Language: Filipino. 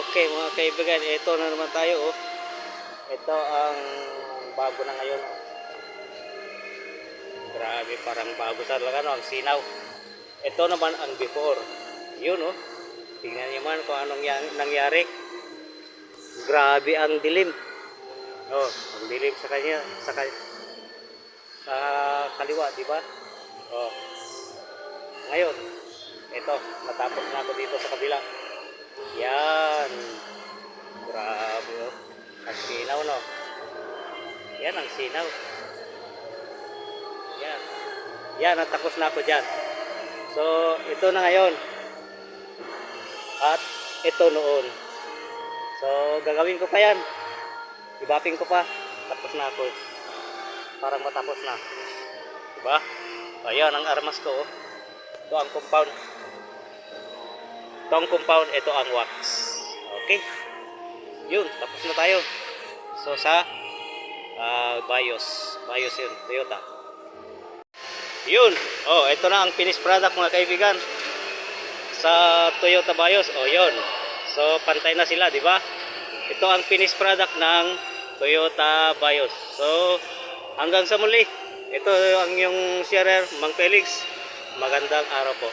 Okay mga kaibigan, ito na naman tayo oh. Ito ang bago na ngayon oh. Grabe, parang bago talaga no, ang sinaw. Ito naman ang before. Yun oh. Tingnan niyo man kung anong nangyari. Grabe ang dilim. Oh, ang dilim sa kanya, sa kaliwa, di ba? Oh. Ngayon, ito, matapos na ako dito sa kabila. Yan. Grabe oh. Ang sinaw no. Yan ang sinaw. Yan. Yan, natapos na ako dyan. So, ito na ngayon. At ito noon. So, gagawin ko pa yan. Ibaping ko pa. Tapos na ako. Parang matapos na. Diba? Ayan ang armas ko. Ito ang compound. Ito ang compound. Ito ang wax. Okay. Yun. Tapos na tayo. So, sa Vios. Vios yun. Toyota. Yun. Oh, ito na ang finished product mga kaibigan. Sa Toyota Vios. Oh, yun. So, pantay na sila, di ba? Ito ang finished product ng Toyota Vios. So, hanggang sa muli. Ito ang yung sharer, Mang Felix. Magandang araw po.